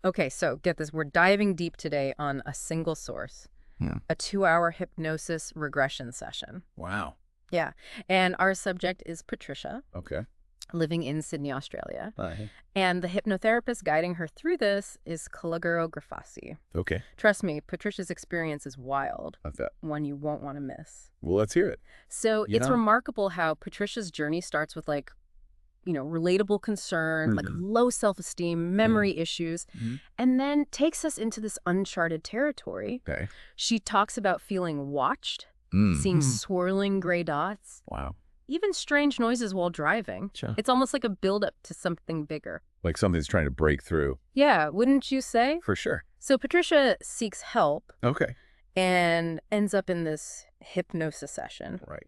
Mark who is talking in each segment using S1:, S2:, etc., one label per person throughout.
S1: Okay, so get this. We're diving deep today on a single source,
S2: Yeah.
S1: a 2-hour hypnosis regression session.
S2: Wow.
S1: Yeah. And our subject is Patricia,
S2: Okay.
S1: living in Sydney, Australia.
S2: Hi.
S1: And the hypnotherapist guiding her through this is Calogero Grifasi.
S2: Okay.
S1: Trust me, Patricia's experience is wild,
S2: I bet.
S1: one you won't want to miss.
S2: Well, let's hear it.
S1: So it's
S2: Yeah.
S1: remarkable how Patricia's journey starts with relatable concern, like low self-esteem, memory issues, and then takes us into this uncharted territory.
S2: Okay.
S1: She talks about feeling watched,
S2: Mm.
S1: seeing swirling gray dots,
S2: Wow.
S1: even strange noises while driving.
S2: Sure.
S1: It's almost like a build-up to something bigger.
S2: Like something's trying to break through.
S1: Yeah, wouldn't you say?
S2: For sure.
S1: So Patricia seeks help
S2: Okay.
S1: and ends up in this hypnosis session.
S2: Right.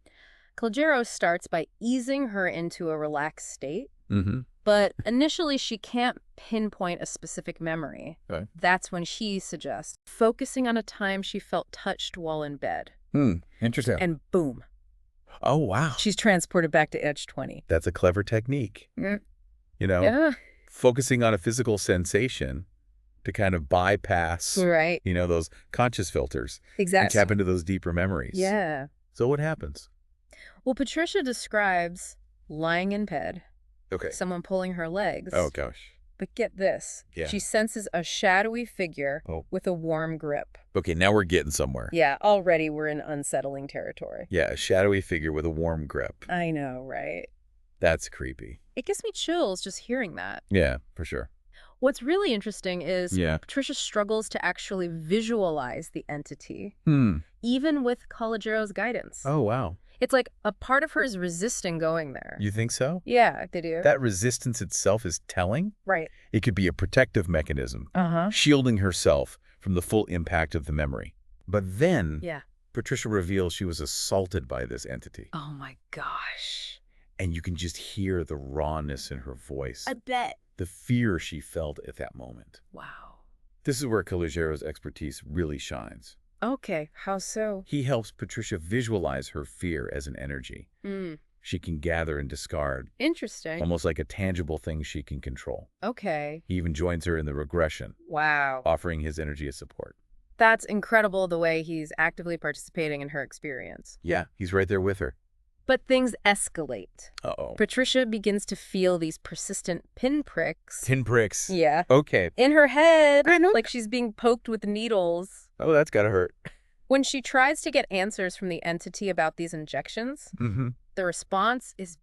S1: Calogero starts by easing her into a relaxed state,
S2: Mm-hmm.
S1: but initially she can't pinpoint a specific memory.
S2: Okay.
S1: That's when she suggests focusing on a time she felt touched while in bed.
S2: Interesting.
S1: And boom,
S2: Oh, wow.
S1: she's transported back to age 20.
S2: That's a clever technique.
S1: Mm.
S2: You know,
S1: Yeah,
S2: focusing on a physical sensation to kind of bypass,
S1: right.
S2: those conscious filters and
S1: Exactly.
S2: tap into those deeper memories.
S1: Yeah.
S2: So what happens?
S1: Well, Patricia describes lying in bed,
S2: Okay.
S1: someone pulling her legs.
S2: Oh, gosh.
S1: But get this.
S2: Yeah.
S1: She senses a shadowy figure
S2: Oh.
S1: with a warm grip.
S2: Okay, now we're getting somewhere.
S1: Yeah, already we're in unsettling territory.
S2: Yeah, a shadowy figure with a warm grip.
S1: I know, right?
S2: That's creepy.
S1: It gives me chills just hearing that.
S2: Yeah, for sure.
S1: What's really interesting is
S2: Yeah.
S1: Patricia struggles to actually visualize the entity,
S2: Hmm.
S1: even with Calogero's guidance.
S2: Oh, wow.
S1: It's like a part of her is resisting going there.
S2: You think so?
S1: Yeah, did you?
S2: That resistance itself is telling.
S1: Right.
S2: It could be a protective mechanism,
S1: Uh-huh.
S2: shielding herself from the full impact of the memory. But then
S1: Yeah.
S2: Patricia reveals she was assaulted by this entity.
S1: Oh my gosh.
S2: And you can just hear the rawness in her voice,
S1: I bet.
S2: the fear she felt at that moment.
S1: Wow.
S2: This is where Calogero's expertise really shines.
S1: Okay, how so?
S2: He helps Patricia visualize her fear as an energy she can gather and discard,
S1: Interesting.
S2: almost like a tangible thing she can control.
S1: Okay.
S2: He even joins her in the regression,
S1: Wow.
S2: offering his energy as support.
S1: That's incredible the way he's actively participating in her experience.
S2: Yeah, he's right there with her.
S1: But things escalate.
S2: Uh-oh.
S1: Patricia begins to feel these persistent pinpricks.
S2: Pinpricks.
S1: Yeah.
S2: Okay.
S1: In her head,
S2: I know.
S1: like she's being poked with needles.
S2: Oh, that's gotta hurt.
S1: When she tries to get answers from the entity about these injections,
S2: Mm-hmm.
S1: the response is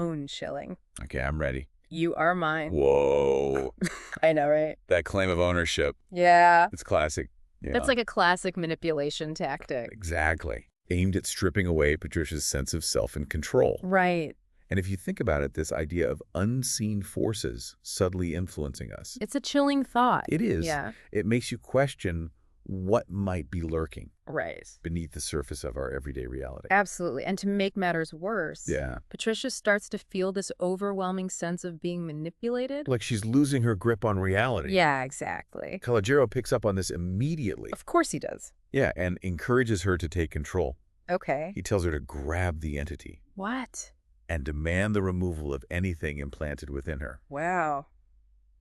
S1: bone-chilling.
S2: Okay, I'm ready.
S1: You are mine.
S2: Whoa.
S1: I know, right?
S2: That claim of ownership.
S1: Yeah.
S2: It's classic. Yeah.
S1: That's like a classic manipulation tactic.
S2: Exactly. Aimed at stripping away Patricia's sense of self and control.
S1: Right.
S2: And if you think about it, this idea of unseen forces subtly influencing us.
S1: It's a chilling thought.
S2: It is.
S1: Yeah.
S2: It makes you question what might be lurking
S1: Right.
S2: beneath the surface of our everyday reality.
S1: Absolutely. And to make matters worse,
S2: Yeah.
S1: Patricia starts to feel this overwhelming sense of being manipulated.
S2: Like she's losing her grip on reality.
S1: Yeah, exactly.
S2: Calogero picks up on this immediately.
S1: Of course he does.
S2: Yeah, and encourages her to take control.
S1: Okay.
S2: He tells her to grab the entity
S1: What?
S2: and demand the removal of anything implanted within her.
S1: Wow.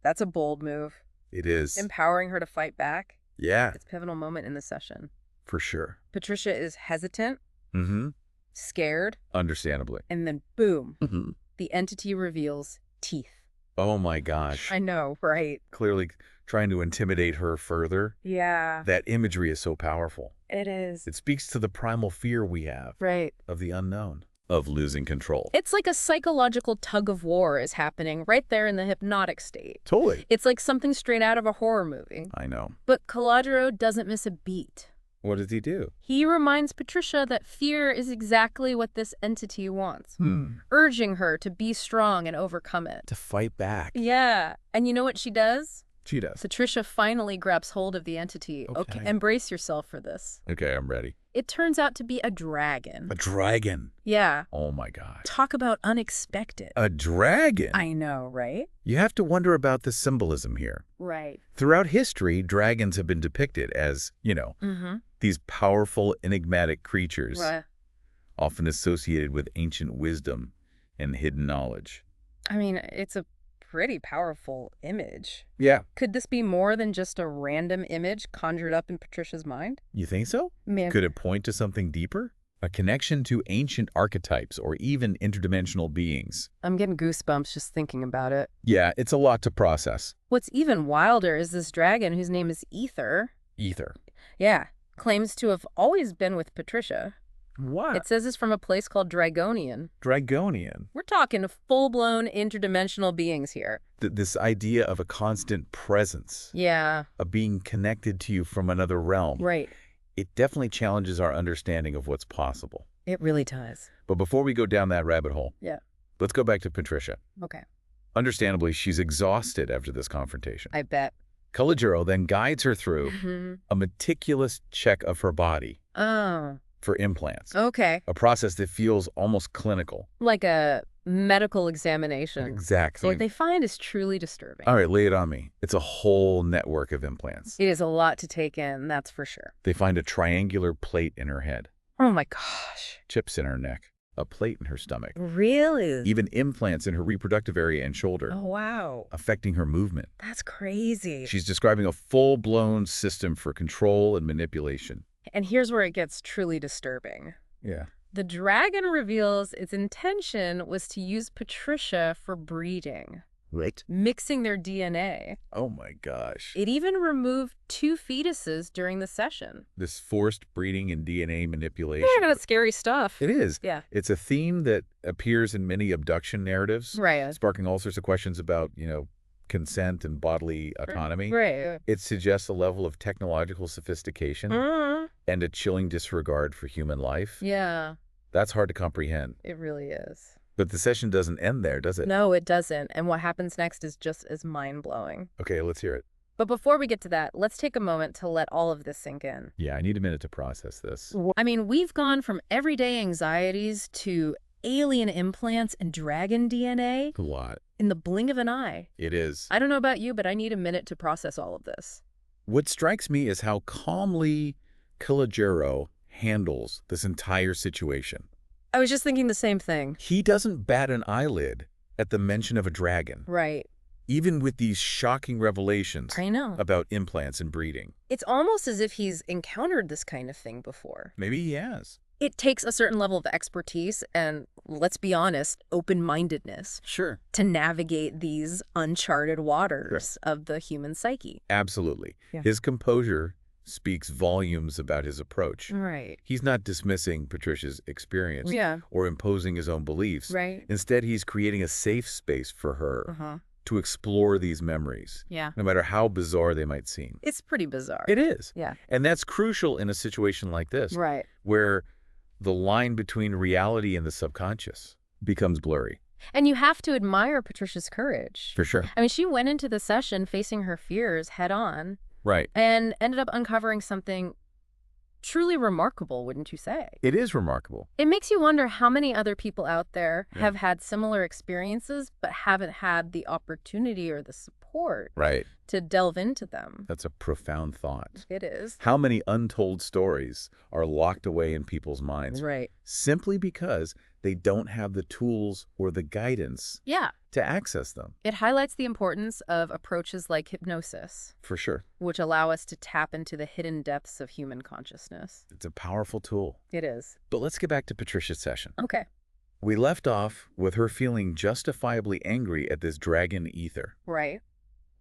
S1: That's a bold move.
S2: It is.
S1: Empowering her to fight back.
S2: Yeah,
S1: It's a pivotal moment in the session.
S2: for sure.
S1: Patricia is hesitant,
S2: Mm-hmm.
S1: scared,
S2: Understandably.
S1: and then boom,
S2: Mm-hmm.
S1: the entity reveals teeth.
S2: Oh my gosh.
S1: I know, right?
S2: Clearly trying to intimidate her further.
S1: Yeah,
S2: That imagery is so powerful.
S1: it is.
S2: It speaks to the primal fear we have
S1: Right.
S2: of the unknown, of losing control.
S1: It's like a psychological tug of war is happening right there in the hypnotic state.
S2: Totally.
S1: It's like something straight out of a horror movie.
S2: I know.
S1: But Calogero doesn't miss a beat.
S2: What does he do?
S1: He reminds Patricia that fear is exactly what this entity wants, urging her to be strong and overcome it.
S2: To fight back.
S1: Yeah. And you know what she does?
S2: She does.
S1: Patricia finally grabs hold of the entity.
S2: Okay.
S1: Embrace yourself for this.
S2: Okay, I'm ready.
S1: It turns out to be a dragon.
S2: A dragon.
S1: Yeah.
S2: Oh my God.
S1: Talk about unexpected.
S2: A dragon?
S1: I know, right?
S2: You have to wonder about the symbolism here.
S1: Right.
S2: Throughout history, dragons have been depicted as,
S1: Mm-hmm.
S2: these powerful, enigmatic creatures,
S1: Right.
S2: often associated with ancient wisdom and hidden knowledge.
S1: I mean, it's a pretty powerful image.
S2: Yeah.
S1: Could this be more than just a random image conjured up in Patricia's mind?
S2: You think so?
S1: Man.
S2: Could it point to something deeper? A connection to ancient archetypes or even interdimensional beings?
S1: I'm getting goosebumps just thinking about it.
S2: Yeah, it's a lot to process.
S1: What's even wilder is this dragon whose name is Eter.
S2: Eter.
S1: Yeah, claims to have always been with Patricia.
S2: What?
S1: It says it's from a place called Draconian.
S2: Draconian.
S1: We're talking full-blown interdimensional beings here.
S2: This idea of a constant presence.
S1: Yeah.
S2: Of being connected to you from another realm.
S1: Right.
S2: It definitely challenges our understanding of what's possible.
S1: It really does.
S2: But before we go down that rabbit hole, let's go back to Patricia.
S1: Okay.
S2: Understandably, she's exhausted after this confrontation.
S1: I bet.
S2: Calogero then guides her through a meticulous check of her body for implants.
S1: Okay.
S2: A process that feels almost clinical.
S1: Like a medical examination.
S2: Exactly.
S1: So what they find is truly disturbing.
S2: All right, lay it on me. It's a whole network of implants.
S1: It is a lot to take in, that's for sure.
S2: They find a triangular plate in her head.
S1: Oh my gosh.
S2: Chips in her neck. A plate in her stomach.
S1: Really?
S2: Even implants in her reproductive area and shoulder.
S1: Oh, wow.
S2: Affecting her movement.
S1: That's crazy.
S2: She's describing a full-blown system for control and manipulation.
S1: And here's where it gets truly disturbing.
S2: Yeah.
S1: The dragon reveals its intention was to use Patricia for breeding.
S2: Right.
S1: Mixing their DNA.
S2: Oh my gosh.
S1: It even removed 2 fetuses during the session.
S2: This forced breeding and DNA manipulation.
S1: Yeah, that's scary stuff.
S2: It is.
S1: Yeah.
S2: It's a theme that appears in many abduction narratives.
S1: Right.
S2: Sparking all sorts of questions about, consent and bodily autonomy.
S1: Right.
S2: It suggests a level of technological sophistication and a chilling disregard for human life.
S1: Yeah.
S2: That's hard to comprehend.
S1: It really is.
S2: But the session doesn't end there, does it?
S1: No, it doesn't. And what happens next is just as mind-blowing.
S2: Okay, let's hear it.
S1: But before we get to that, let's take a moment to let all of this sink in.
S2: Yeah, I need a minute to process this.
S1: I mean, we've gone from everyday anxieties to alien implants and dragon DNA
S2: A lot.
S1: in the blink of an eye.
S2: It is.
S1: I don't know about you, but I need a minute to process all of this.
S2: What strikes me is how calmly Calogero handles this entire situation.
S1: I was just thinking the same thing.
S2: He doesn't bat an eyelid at the mention of a dragon.
S1: Right.
S2: Even with these shocking revelations
S1: I know.
S2: about implants and breeding.
S1: It's almost as if he's encountered this kind of thing before.
S2: Maybe he has.
S1: It takes a certain level of expertise and, let's be honest, open-mindedness
S2: Sure.
S1: to navigate these uncharted waters of the human psyche.
S2: Absolutely.
S1: Yeah.
S2: His composure speaks volumes about his approach.
S1: Right.
S2: He's not dismissing Patricia's experience or imposing his own beliefs.
S1: Right.
S2: Instead, he's creating a safe space for her to explore these memories,
S1: Yeah.
S2: no matter how bizarre they might seem.
S1: It's pretty bizarre.
S2: It is.
S1: Yeah.
S2: And that's crucial in a situation like this,
S1: Right.
S2: where the line between reality and the subconscious becomes blurry.
S1: And you have to admire Patricia's courage.
S2: For sure.
S1: I mean, she went into the session facing her fears head on
S2: Right.
S1: and ended up uncovering something truly remarkable, wouldn't you say?
S2: It is remarkable.
S1: It makes you wonder how many other people out there have had similar experiences but haven't had the opportunity or the support
S2: Right.
S1: to delve into them.
S2: That's a profound thought.
S1: It is.
S2: How many untold stories are locked away in people's minds
S1: Right.
S2: simply because they don't have the tools or the guidance
S1: Yeah.
S2: to access them?
S1: It highlights the importance of approaches like hypnosis,
S2: For sure.
S1: which allow us to tap into the hidden depths of human consciousness.
S2: It's a powerful tool.
S1: It is.
S2: But let's get back to Patricia's session.
S1: Okay.
S2: We left off with her feeling justifiably angry at this dragon Eter.
S1: Right.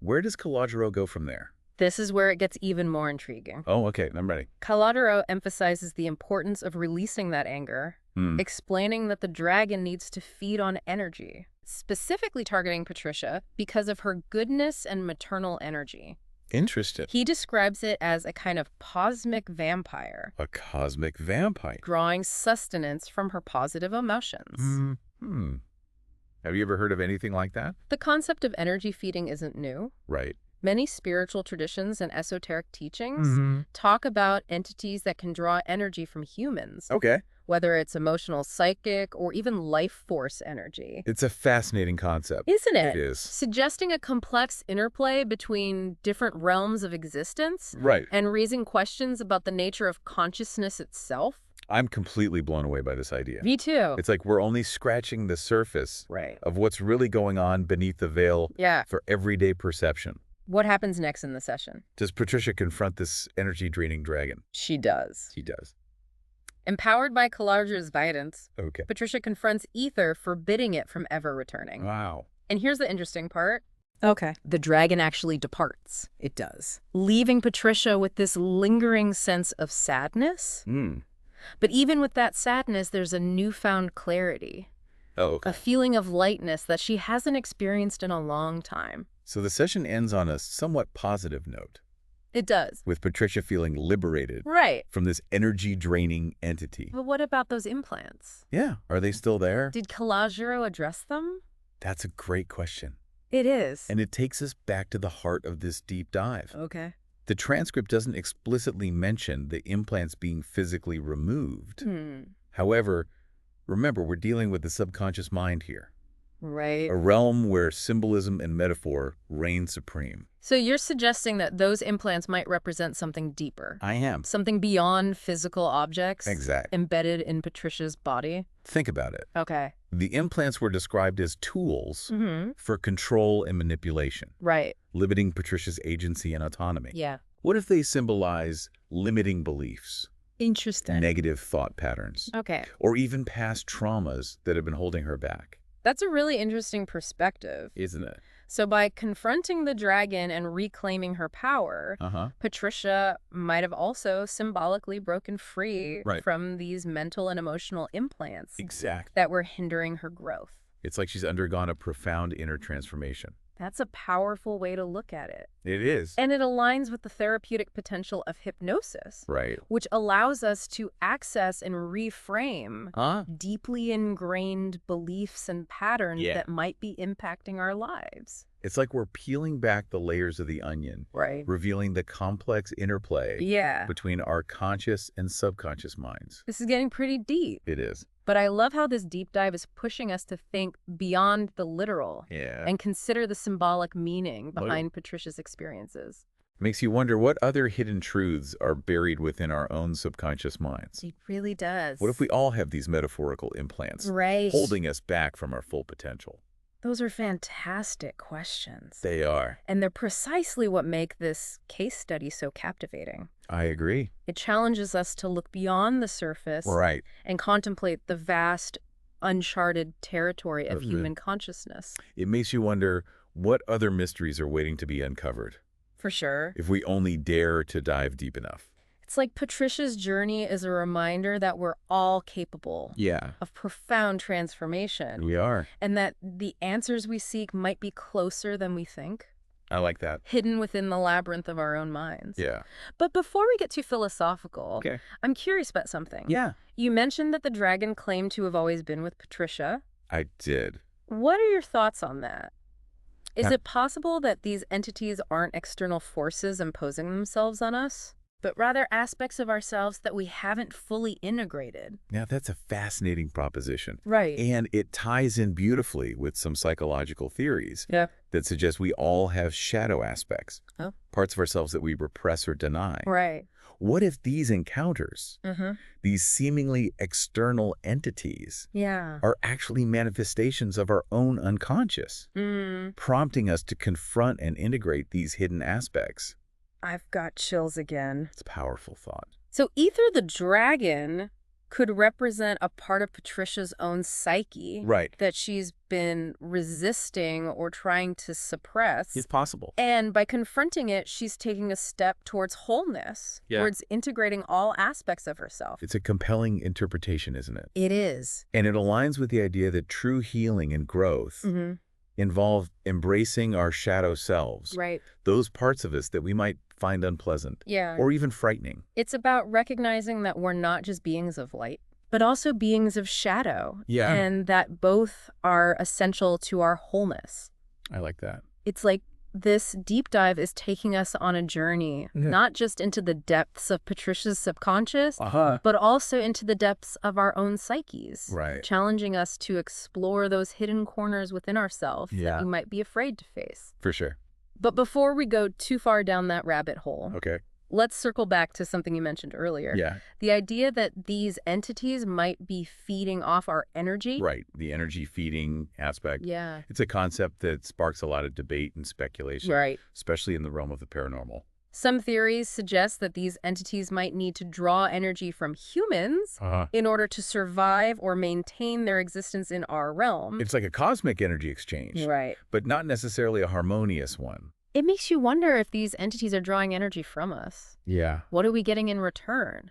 S2: Where does Calogero go from there?
S1: This is where it gets even more intriguing.
S2: Oh, okay. I'm ready.
S1: Calogero emphasizes the importance of releasing that anger, explaining that the dragon needs to feed on energy, specifically targeting Patricia because of her goodness and maternal energy.
S2: Interesting.
S1: He describes it as a kind of cosmic vampire,
S2: A cosmic vampire.
S1: drawing sustenance from her positive emotions.
S2: Have you ever heard of anything like that?
S1: The concept of energy feeding isn't new.
S2: Right.
S1: Many spiritual traditions and esoteric teachings talk about entities that can draw energy from humans,
S2: Okay.
S1: whether it's emotional, psychic, or even life force energy.
S2: It's a fascinating concept.
S1: Isn't it?
S2: It is.
S1: Suggesting a complex interplay between different realms of existence
S2: Right.
S1: and raising questions about the nature of consciousness itself.
S2: I'm completely blown away by this idea.
S1: Me too.
S2: It's like we're only scratching the surface
S1: Right.
S2: of what's really going on beneath the veil for everyday perception.
S1: What happens next in the session?
S2: Does Patricia confront this energy-draining dragon?
S1: She does.
S2: She does.
S1: Empowered by Calogero's guidance,
S2: Okay.
S1: Patricia confronts Eter, forbidding it from ever returning.
S2: Wow.
S1: And here's the interesting part.
S3: Okay.
S1: The dragon actually departs,
S3: It does.
S1: leaving Patricia with this lingering sense of sadness. But even with that sadness, there's a newfound clarity,
S2: Oh, okay.
S1: a feeling of lightness that she hasn't experienced in a long time.
S2: So the session ends on a somewhat positive note,
S1: It does.
S2: with Patricia feeling liberated
S1: Right.
S2: from this energy-draining entity.
S1: But what about those implants?
S2: Yeah. Are they still there?
S1: Did Calogero address them?
S2: That's a great question.
S1: It is.
S2: And it takes us back to the heart of this deep dive.
S1: Okay.
S2: The transcript doesn't explicitly mention the implants being physically removed. However, remember, we're dealing with the subconscious mind here,
S1: Right.
S2: a realm where symbolism and metaphor reign supreme.
S1: So you're suggesting that those implants might represent something deeper,
S2: I am.
S1: something beyond physical objects
S2: Exactly.
S1: embedded in Patricia's body?
S2: Think about it.
S1: Okay.
S2: The implants were described as tools
S1: Mm-hmm.
S2: for control and manipulation,
S1: Right.
S2: limiting Patricia's agency and autonomy.
S1: Yeah.
S2: What if they symbolize limiting beliefs,
S3: Interesting.
S2: negative thought patterns,
S1: Okay.
S2: or even past traumas that have been holding her back?
S1: That's a really interesting perspective.
S2: Isn't it?
S1: So by confronting the dragon and reclaiming her power, Patricia might have also symbolically broken free from these mental and emotional implants
S2: Exactly.
S1: that were hindering her growth.
S2: It's like she's undergone a profound inner transformation.
S1: That's a powerful way to look at it.
S2: It is.
S1: And it aligns with the therapeutic potential of hypnosis,
S2: Right.
S1: which allows us to access and reframe deeply ingrained beliefs and patterns that might be impacting our lives.
S2: It's like we're peeling back the layers of the onion,
S1: Right.
S2: revealing the complex interplay between our conscious and subconscious minds.
S1: This is getting pretty deep.
S2: It is.
S1: But I love how this deep dive is pushing us to think beyond the literal
S2: Yeah.
S1: and consider the symbolic meaning behind Patricia's experiences.
S2: Makes you wonder what other hidden truths are buried within our own subconscious minds.
S1: It really does.
S2: What if we all have these metaphorical implants holding us back from our full potential?
S1: Those are fantastic questions.
S2: They are.
S1: And they're precisely what make this case study so captivating.
S2: I agree.
S1: It challenges us to look beyond the surface
S2: Right.
S1: and contemplate the vast, uncharted territory of human consciousness.
S2: It makes you wonder what other mysteries are waiting to be uncovered
S1: For sure.
S2: if we only dare to dive deep enough.
S1: It's like Patricia's journey is a reminder that we're all capable of profound transformation.
S2: We are.
S1: And that the answers we seek might be closer than we think,
S2: I like that.
S1: hidden within the labyrinth of our own minds.
S2: Yeah.
S1: But before we get too philosophical,
S2: Okay.
S1: I'm curious about something.
S2: Yeah.
S1: You mentioned that the dragon claimed to have always been with Patricia.
S2: I did.
S1: What are your thoughts on that? Is it possible that these entities aren't external forces imposing themselves on us, but rather aspects of ourselves that we haven't fully integrated?
S2: Now, that's a fascinating proposition.
S1: Right.
S2: And it ties in beautifully with some psychological theories that suggest we all have shadow aspects, parts of ourselves that we repress or deny.
S1: Right.
S2: What if these encounters, these seemingly external entities, are actually manifestations of our own unconscious, prompting us to confront and integrate these hidden aspects?
S1: I've got chills again.
S2: It's a powerful thought.
S1: So Eter the dragon could represent a part of Patricia's own psyche that she's been resisting or trying to suppress.
S2: It's possible.
S1: And by confronting it, she's taking a step towards wholeness, towards integrating all aspects of herself.
S2: It's a compelling interpretation, isn't it?
S1: It is.
S2: And it aligns with the idea that true healing and growth involve embracing our shadow selves.
S1: Right.
S2: Those parts of us that we might find unpleasant or even frightening.
S1: It's about recognizing that we're not just beings of light, but also beings of shadow.
S2: Yeah.
S1: And that both are essential to our wholeness.
S2: I like that.
S1: It's like this deep dive is taking us on a journey, not just into the depths of Patricia's subconscious, but also into the depths of our own psyches.
S2: Right.
S1: Challenging us to explore those hidden corners within ourselves that we might be afraid to face.
S2: For sure.
S1: But before we go too far down that rabbit hole, let's circle back to something you mentioned earlier.
S2: Yeah.
S1: The idea that these entities might be feeding off our energy.
S2: Right. The energy feeding aspect.
S1: Yeah.
S2: It's a concept that sparks a lot of debate and speculation.
S1: Right.
S2: Especially in the realm of the paranormal.
S1: Some theories suggest that these entities might need to draw energy from humans in order to survive or maintain their existence in our realm.
S2: It's like a cosmic energy exchange.
S1: Right.
S2: But not necessarily a harmonious one.
S1: It makes you wonder if these entities are drawing energy from us.
S2: Yeah.
S1: What are we getting in return?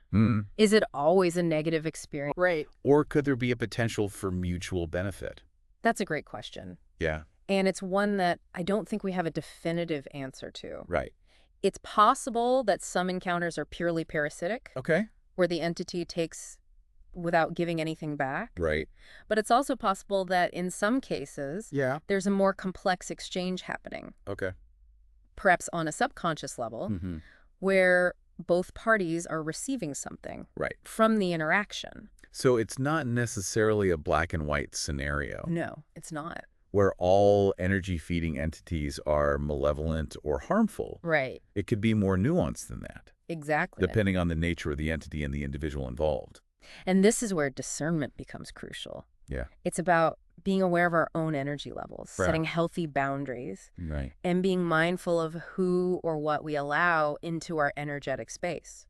S1: Is it always a negative experience? Right.
S2: Or could there be a potential for mutual benefit?
S1: That's a great question.
S2: Yeah.
S1: And it's one that I don't think we have a definitive answer to.
S2: Right.
S1: It's possible that some encounters are purely parasitic.
S2: Okay.
S1: Where the entity takes without giving anything back.
S2: Right.
S1: But it's also possible that in some cases,
S2: Yeah.
S1: there's a more complex exchange happening.
S2: Okay.
S1: Perhaps on a subconscious level, where both parties are receiving something from the interaction.
S2: So it's not necessarily a black and white scenario.
S1: No, it's not.
S2: Where all energy-feeding entities are malevolent or harmful.
S1: Right.
S2: It could be more nuanced than that.
S1: Exactly.
S2: Depending on the nature of the entity and the individual involved.
S1: And this is where discernment becomes crucial.
S2: Yeah.
S1: It's about being aware of our own energy levels, setting healthy boundaries, and being mindful of who or what we allow into our energetic space.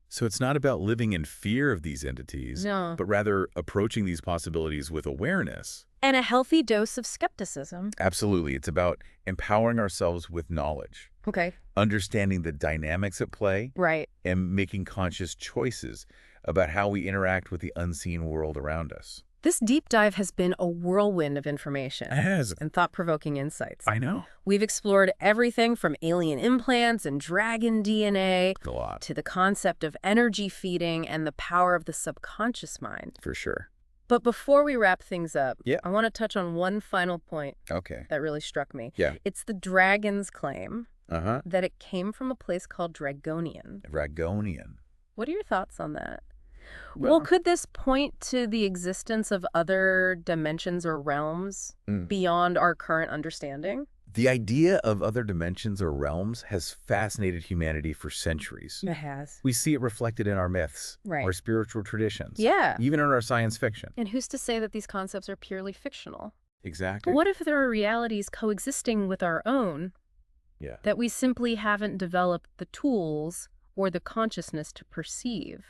S2: So it's not about living in fear of these entities, but rather approaching these possibilities with awareness.
S1: And a healthy dose of skepticism.
S2: Absolutely. It's about empowering ourselves with knowledge.
S1: Okay.
S2: Understanding the dynamics at play.
S1: Right.
S2: And making conscious choices about how we interact with the unseen world around us.
S1: This deep dive has been a whirlwind of information.
S2: It has.
S1: And thought-provoking insights.
S2: I know.
S1: We've explored everything from alien implants and dragon DNA
S2: A lot.
S1: to the concept of energy feeding and the power of the subconscious mind.
S2: For sure.
S1: But before we wrap things up, I want to touch on one final point that really struck me.
S2: Yeah.
S1: It's the dragon's claim that it came from a place called Draconian.
S2: Draconian.
S1: What are your thoughts on that? Well, could this point to the existence of other dimensions or realms beyond our current understanding?
S2: The idea of other dimensions or realms has fascinated humanity for centuries.
S1: It has.
S2: We see it reflected in our myths, our spiritual traditions, even in our science fiction.
S1: And who's to say that these concepts are purely fictional?
S2: Exactly.
S1: What if there are realities coexisting with our own that we simply haven't developed the tools or the consciousness to perceive?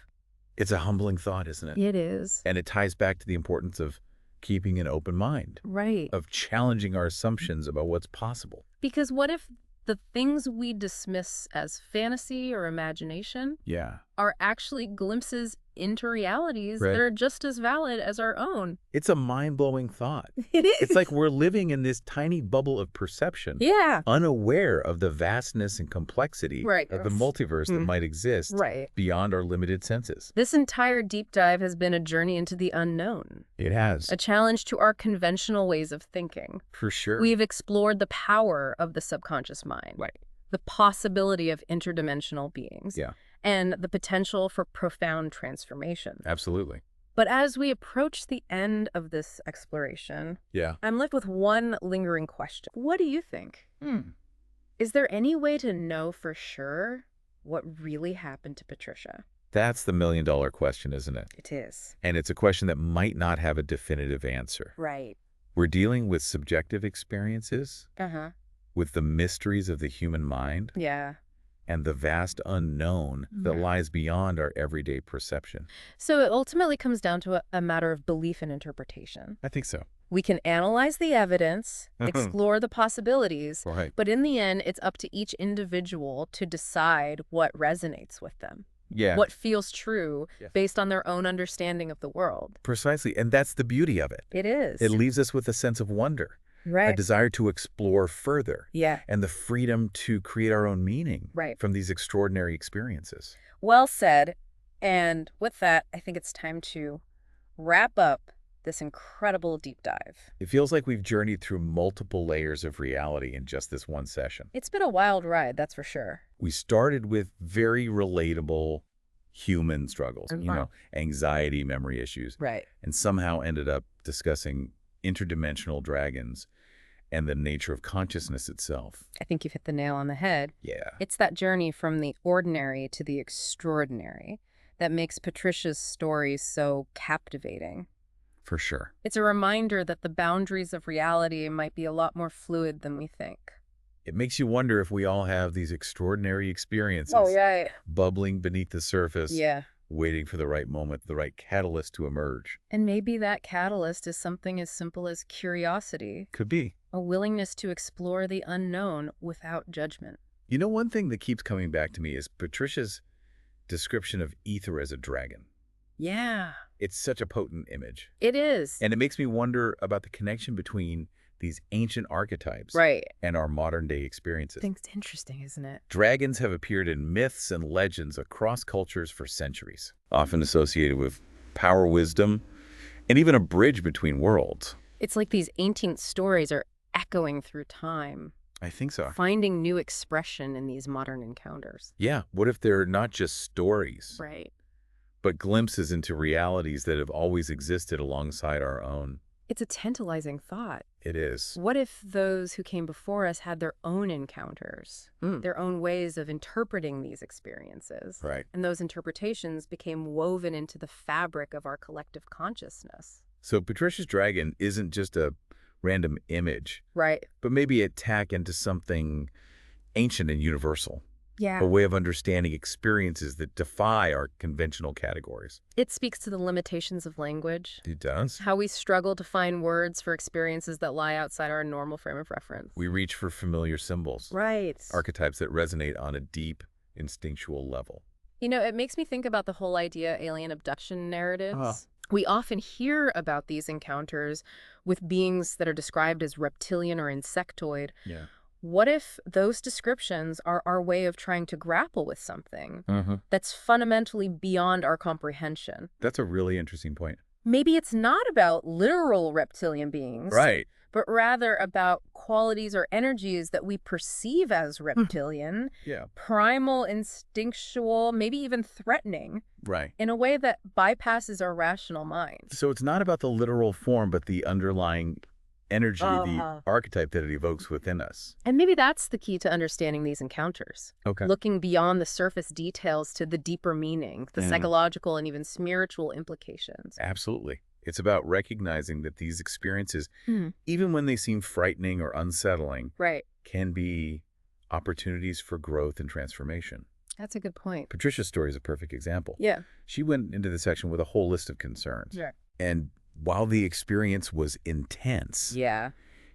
S2: It's a humbling thought, isn't it?
S1: It is.
S2: And it ties back to the importance of keeping an open mind.
S1: Right.
S2: Of challenging our assumptions about what's possible.
S1: Because what if the things we dismiss as fantasy or imagination are actually glimpses into realities that are just as valid as our own?
S2: It's a mind-blowing thought.
S1: It is.
S2: It's like we're living in this tiny bubble of perception, unaware of the vastness and complexity of the multiverse that might exist beyond our limited senses.
S1: This entire deep dive has been a journey into the unknown.
S2: It has.
S1: A challenge to our conventional ways of thinking.
S2: For sure.
S1: We've explored the power of the subconscious mind. The possibility of interdimensional beings. And the potential for profound transformation.
S2: Absolutely.
S1: But as we approach the end of this exploration, I'm left with one lingering question. What do you think? Is there any way to know for sure what really happened to Patricia?
S2: That's the million-dollar question, isn't it?
S1: It is.
S2: And it's a question that might not have a definitive answer.
S1: Right.
S2: We're dealing with subjective experiences, with the mysteries of the human mind. And the vast unknown that lies beyond our everyday perception.
S1: So it ultimately comes down to a matter of belief and interpretation.
S2: I think so.
S1: We can analyze the evidence, explore the possibilities, but in the end, it's up to each individual to decide what resonates with them. What feels true based on their own understanding of the world.
S2: Precisely, and that's the beauty of it.
S1: It is.
S2: It leaves us with a sense of wonder. A desire to explore further. And the freedom to create our own meaning from these extraordinary experiences.
S1: Well said. And with that, I think it's time to wrap up this incredible deep dive.
S2: It feels like we've journeyed through multiple layers of reality in just this one session.
S1: It's been a wild ride, that's for sure.
S2: We started with very relatable human struggles, anxiety, memory issues. And somehow ended up discussing interdimensional dragons and the nature of consciousness itself.
S1: I think you've hit the nail on the head.
S2: Yeah.
S1: It's that journey from the ordinary to the extraordinary that makes Patricia's story so captivating.
S2: For sure.
S1: It's a reminder that the boundaries of reality might be a lot more fluid than we think.
S2: It makes you wonder if we all have these extraordinary experiences bubbling beneath the surface, waiting for the right moment, the right catalyst to emerge.
S1: And maybe that catalyst is something as simple as curiosity.
S2: Could be.
S1: A willingness to explore the unknown without judgment.
S2: You know, one thing that keeps coming back to me is Patricia's description of Eter as a dragon.
S1: Yeah.
S2: It's such a potent image.
S1: It is.
S2: And it makes me wonder about the connection between these ancient archetypes and our modern-day experiences.
S1: I think it's interesting, isn't it?
S2: Dragons have appeared in myths and legends across cultures for centuries, often associated with power, wisdom, and even a bridge between worlds.
S1: It's like these ancient stories are echoing through time.
S2: I think so.
S1: Finding new expression in these modern encounters.
S2: Yeah, what if they're not just stories?
S1: Right.
S2: But glimpses into realities that have always existed alongside our own.
S1: It's a tantalizing thought.
S2: It is.
S1: What if those who came before us had their own encounters, their own ways of interpreting these experiences?
S2: Right.
S1: And those interpretations became woven into the fabric of our collective consciousness.
S2: So Patricia's dragon isn't just a random image.
S1: Right.
S2: But maybe a tack into something ancient and universal.
S1: Yeah.
S2: A way of understanding experiences that defy our conventional categories.
S1: It speaks to the limitations of language.
S2: It does.
S1: How we struggle to find words for experiences that lie outside our normal frame of reference.
S2: We reach for familiar symbols.
S1: Right.
S2: Archetypes that resonate on a deep, instinctual level.
S1: You know, it makes me think about the whole idea of alien abduction narratives. We often hear about these encounters with beings that are described as reptilian or insectoid.
S2: Yeah.
S1: What if those descriptions are our way of trying to grapple with something that's fundamentally beyond our comprehension?
S2: That's a really interesting point.
S1: Maybe it's not about literal reptilian beings.
S2: Right.
S1: But rather about qualities or energies that we perceive as reptilian, primal, instinctual, maybe even threatening, in a way that bypasses our rational mind.
S2: So it's not about the literal form, but the underlying energy, the archetype that it evokes within us.
S1: And maybe that's the key to understanding these encounters.
S2: Okay.
S1: Looking beyond the surface details to the deeper meaning, the psychological and even spiritual implications.
S2: Absolutely. It's about recognizing that these experiences, even when they seem frightening or unsettling, can be opportunities for growth and transformation.
S1: That's a good point.
S2: Patricia's story is a perfect example.
S1: Yeah.
S2: She went into the section with a whole list of concerns.
S1: Yeah.
S2: And while the experience was intense,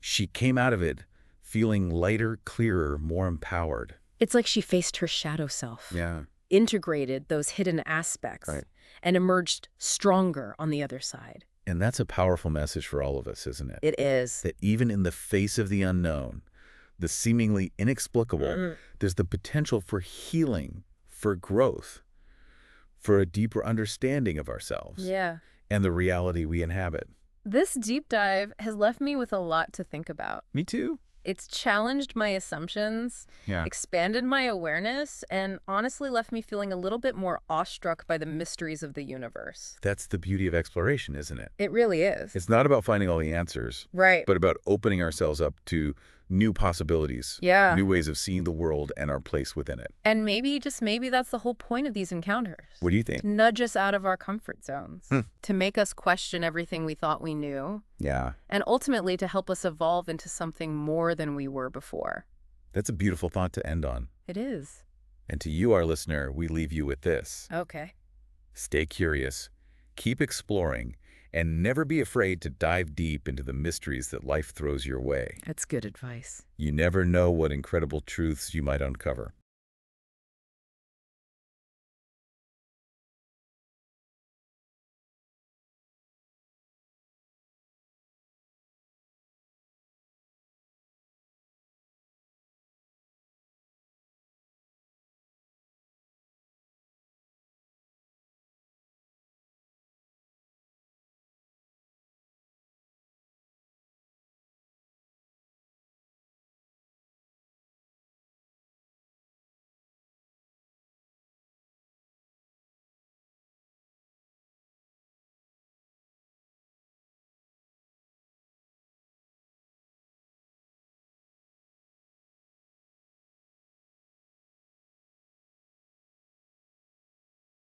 S2: she came out of it feeling lighter, clearer, more empowered.
S1: It's like she faced her shadow self.
S2: Yeah.
S1: Integrated those hidden aspects and emerged stronger on the other side.
S2: And that's a powerful message for all of us, isn't it?
S1: It is.
S2: That even in the face of the unknown, the seemingly inexplicable, there's the potential for healing, for growth, for a deeper understanding of ourselves.
S1: Yeah.
S2: And the reality we inhabit.
S1: This deep dive has left me with a lot to think about.
S2: Me too.
S1: It's challenged my assumptions, expanded my awareness, and honestly left me feeling a little bit more awestruck by the mysteries of the universe.
S2: That's the beauty of exploration, isn't it?
S1: It really is.
S2: It's not about finding all the answers, but about opening ourselves up to new possibilities, new ways of seeing the world and our place within it.
S1: And maybe, just maybe, that's the whole point of these encounters.
S2: What do you think?
S1: To nudge us out of our comfort zones, to make us question everything we thought we knew.
S2: Yeah.
S1: And ultimately to help us evolve into something more than we were before.
S2: That's a beautiful thought to end on.
S1: It is.
S2: And to you, our listener, we leave you with this.
S1: Okay.
S2: Stay curious, keep exploring, and never be afraid to dive deep into the mysteries that life throws your way.
S1: That's good advice.
S2: You never know what incredible truths you might uncover.